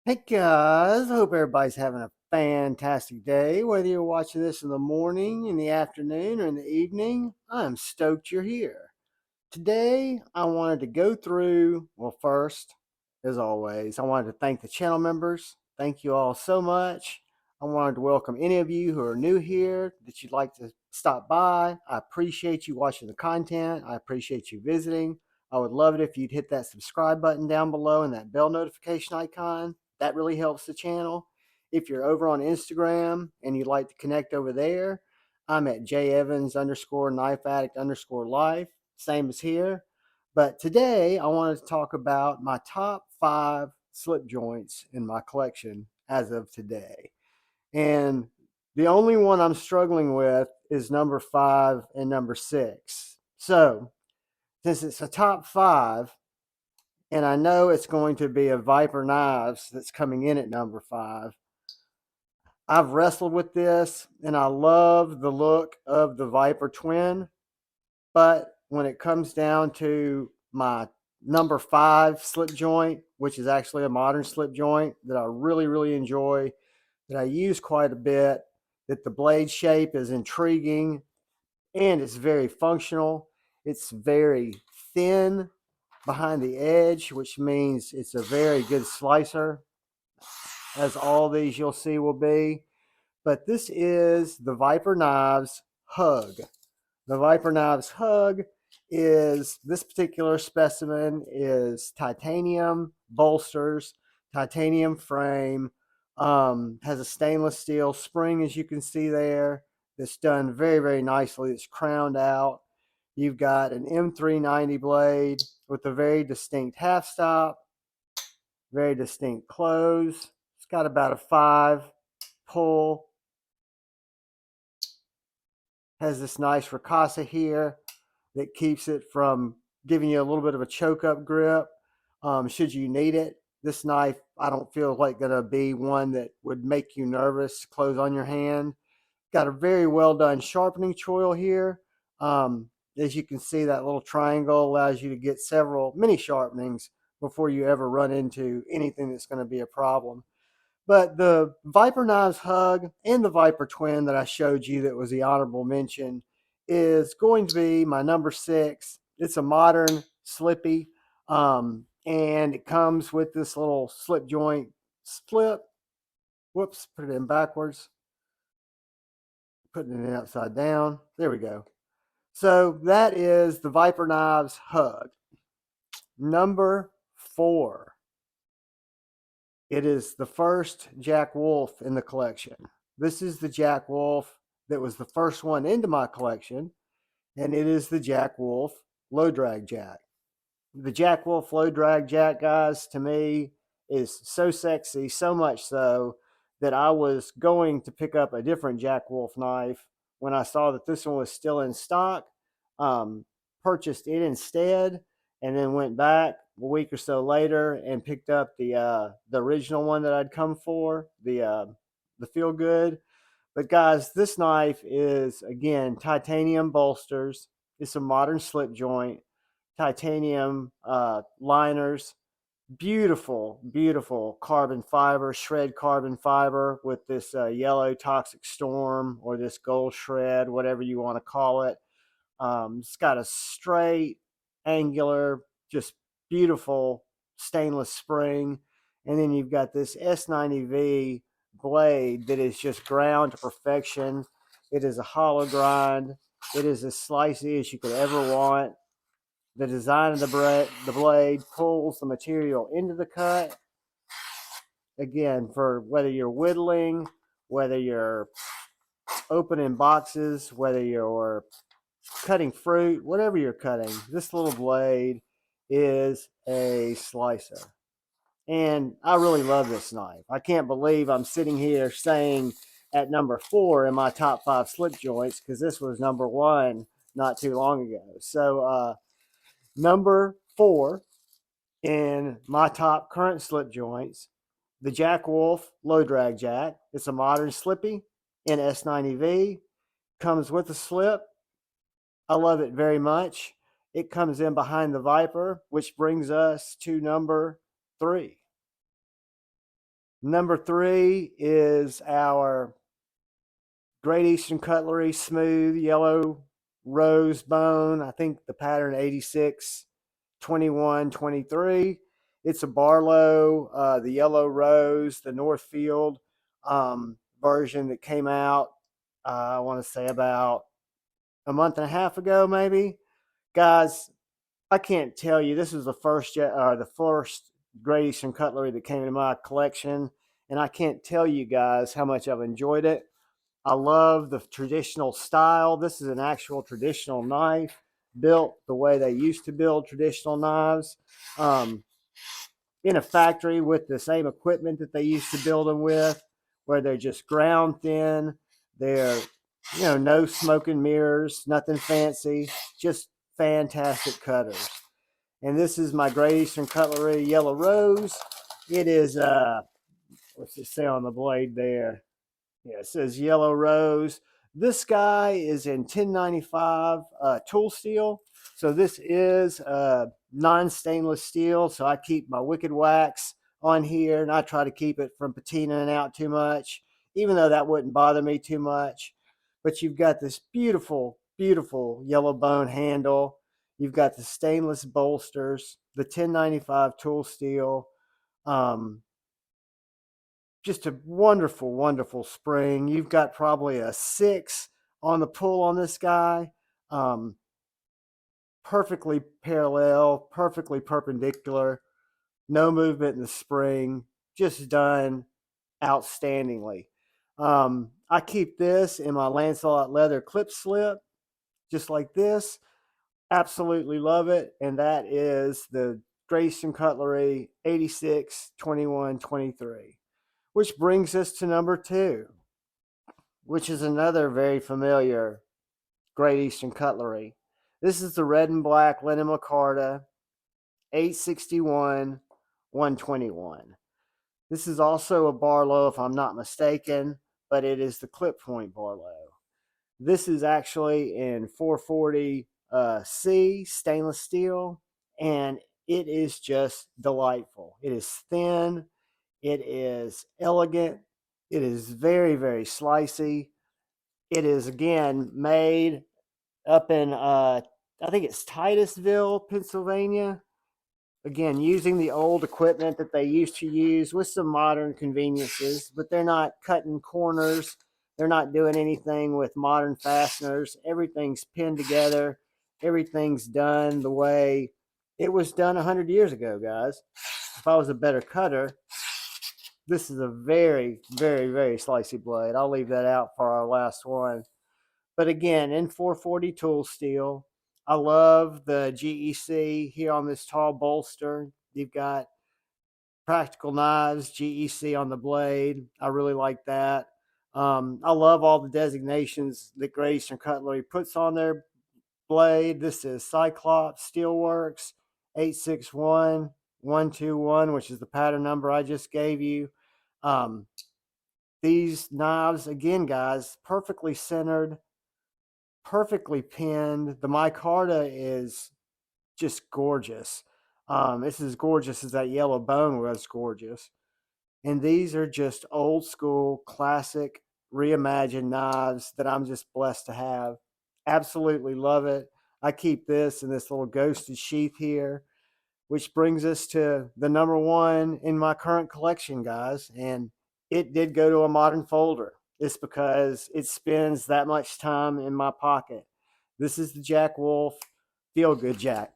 Hey guys, I hope everybody's having a fantastic day. Whether you're watching this in the morning, in the afternoon, or in the evening, I'm stoked you're here. Today, I wanted to go through, well, first, as always, I wanted to thank the channel members. Thank you all so much. I wanted to welcome any of you who are new here that you'd like to stop by. I appreciate you watching the content. I appreciate you visiting. I would love it if you'd hit that subscribe button down below and that bell notification icon. That really helps the channel. If you're over on Instagram and you'd like to connect over there, I'm at jevans underscore knife addict underscore life, same as here. But today I wanted to talk about my top 5 slip joints in my collection as of today. And the only one I'm struggling with is number 5 and number 6. So, since it's a top 5, and I know it's going to be a Viper Knives that's coming in at number 5, I've wrestled with this and I love the look of the Viper Twin. But when it comes down to my number 5 slip joint, which is actually a modern slip joint that I really, really enjoy, that I use quite a bit, that the blade shape is intriguing and it's very functional. It's very thin behind the edge, which means it's a very good slicer, as all these you'll see will be. But this is the Viper Knives Hug. The Viper Knives Hug is this particular specimen is titanium bolsters, titanium frame, has a stainless steel spring, as you can see there. That's done very, very nicely. It's crowned out. You've got an M390 blade with a very distinct half stop, very distinct close. It's got about a 5 pull. Has this nice ricotta here that keeps it from giving you a little bit of a choke up grip should you need it. This knife, I don't feel like going to be one that would make you nervous to close on your hand. Got a very well done sharpening choil here. As you can see, that little triangle allows you to get several mini sharpenings before you ever run into anything that's going to be a problem. But the Viper Knives Hug and the Viper Twin that I showed you that was the honorable mention is going to be my number 6. It's a modern slippy, and it comes with this little slip joint split. Whoops, put it in backwards, putting it in upside down. There we go. So that is the Viper Knives Hug. Number 4. It is the first Jack Wolf in the collection. This is the Jack Wolf that was the first one into my collection, and it is the Jack Wolf low drag jack. The Jack Wolf low drag jack, guys, to me is so sexy, so much so that I was going to pick up a different Jack Wolf knife when I saw that this one was still in stock. Um, Purchased it instead, and then went back a week or so later and picked up the original one that I'd come for, the Feel Good. But guys, this knife is again titanium bolsters. It's a modern slip joint, titanium liners, beautiful, beautiful carbon fiber, shred carbon fiber with this yellow toxic storm or this gold shred, whatever you want to call it. It's got a straight, angular, just beautiful stainless spring. And then you've got this S90V blade that is just ground to perfection. It is a hollow grind. It is as slicey as you could ever want. The design of the blade pulls the material into the cut. Again, for whether you're whittling, whether you're opening boxes, whether you're cutting fruit, whatever you're cutting, this little blade is a slicer. And I really love this knife. I can't believe I'm sitting here saying at number 4 in my top 5 slip joints because this was number 1 not too long ago. So, number 4 in my top current slip joints, the Jack Wolf low drag jack. It's a modern slippy in S90V. Comes with a slip. I love it very much. It comes in behind the Viper, which brings us to number 3. Number 3 is our Great Eastern Cutlery Smooth Yellow Rose Bone. I think the pattern 86, 21, 23. It's a Barlow, the Yellow Rose, the Northfield version that came out, I want to say about a month and a half ago, maybe. Guys, I can't tell you. This is the first Great Eastern Cutlery that came into my collection, and I can't tell you guys how much I've enjoyed it. I love the traditional style. This is an actual traditional knife built the way they used to build traditional knives, um, in a factory with the same equipment that they used to build them with, where they're just ground thin. They're, no smoke and mirrors, nothing fancy, just fantastic cutters. And this is my Great Eastern Cutlery Yellow Rose. It is, what's it say on the blade there? Yeah, it says Yellow Rose. This guy is in 1095 tool steel. So this is non-stainless steel. So I keep my Wicked Wax on here, and I try to keep it from patinaing out too much, even though that wouldn't bother me too much. But you've got this beautiful, beautiful yellow bone handle. You've got the stainless bolsters, the 1095 tool steel. Um, just a wonderful, wonderful spring. You've got probably a 6 on the pull on this guy. Um, Perfectly parallel, perfectly perpendicular, no movement in the spring, just done outstandingly. I keep this in my Lancelot leather clip slip, just like this. Absolutely love it. And that is the Great Eastern Cutlery 86, 21, 23. Which brings us to number 2, which is another very familiar Great Eastern Cutlery. This is the red and black Lennon Micarta 861 121. This is also a Barlow, if I'm not mistaken, but it is the clip point Barlow. This is actually in 440 C stainless steel, and it is just delightful. It is thin, it is elegant, it is very, very slicey. It is again made up in I think it's Titusville, Pennsylvania. Again, using the old equipment that they used to use with some modern conveniences, but they're not cutting corners. They're not doing anything with modern fasteners. Everything's pinned together. Everything's done the way it was done 100 years ago, guys. If I was a better cutter, this is a very, very, very slicey blade. I'll leave that out for our last one. But again, in 440 tool steel. I love the GEC here on this tall bolster. You've got practical knives, GEC on the blade. I really like that. I love all the designations that Great Eastern Cutlery puts on their blade. This is Cyclops Steelworks 861 121, which is the pattern number I just gave you. Um, these knives, again, guys, perfectly centered, perfectly pinned. The micarta is just gorgeous. It's as gorgeous as that yellow bone was gorgeous. And these are just old school, classic, reimagined knives that I'm just blessed to have. Absolutely love it. I keep this in this little ghosted sheath here, which brings us to the number 1 in my current collection, guys. And it did go to a modern folder. It's because it spends that much time in my pocket. This is the Jack Wolf Feel Good Jack.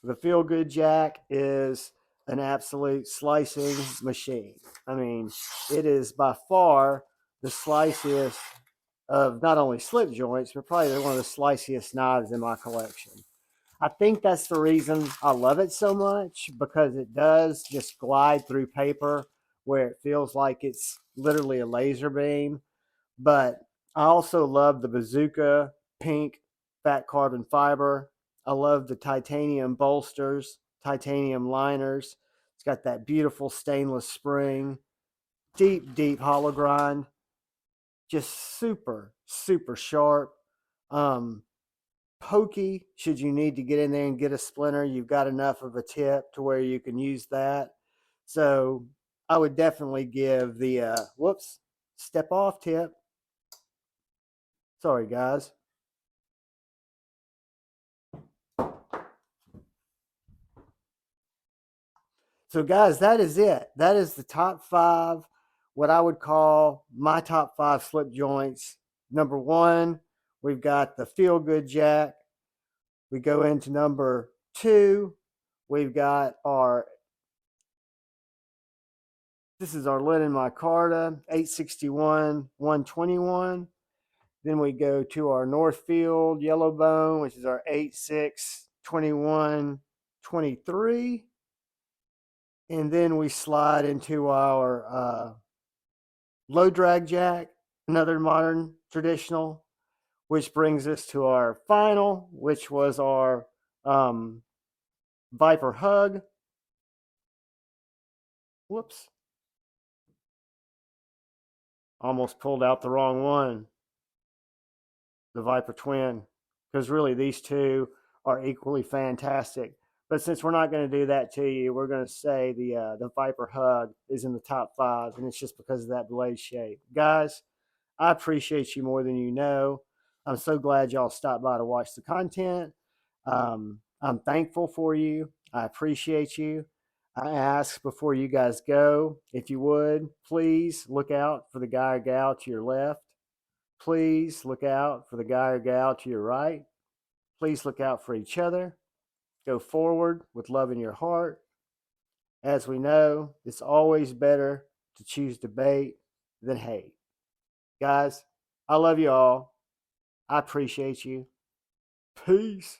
The Feel Good Jack is an absolute slicing machine. I mean, it is by far the sliciest of not only slip joints, but probably one of the sliciest knives in my collection. I think that's the reason I love it so much, because it does just glide through paper where it feels like it's literally a laser beam. But I also love the Bazooka pink fat carbon fiber. I love the titanium bolsters, titanium liners. It's got that beautiful stainless spring, deep, deep hollow grind, just super, super sharp. Um, Pokey, should you need to get in there and get a splinter, you've got enough of a tip to where you can use that. So I would definitely give the whoops, step off tip. Sorry, guys. So, guys, that is it. That is the top five, what I would call my top five slip joints. Number one, we've got the Feel Good Jack. We go into number two. We've got this is our Lennon Micarta 861 121. Then we go to our Northfield Yellowbone, which is our 86 21 23. And then we slide into our low drag jack, another modern traditional, which brings us to our final, which was our Viper Hug. Whoops. Almost pulled out the wrong one. The Viper Twin. Because really, these two are equally fantastic. But since we're not going to do that to you, we're going to say the Viper Hug is in the top five, and it's just because of that blade shape. Guys, I appreciate you more than you know. I'm so glad y'all stopped by to watch the content. I'm thankful for you. I appreciate you. I ask before you guys go, if you would, please look out for the guy or gal to your left. Please look out for the guy or gal to your right. Please look out for each other. Go forward with love in your heart. As we know, it's always better to choose debate than hate. Guys, I love you all. I appreciate you. Peace.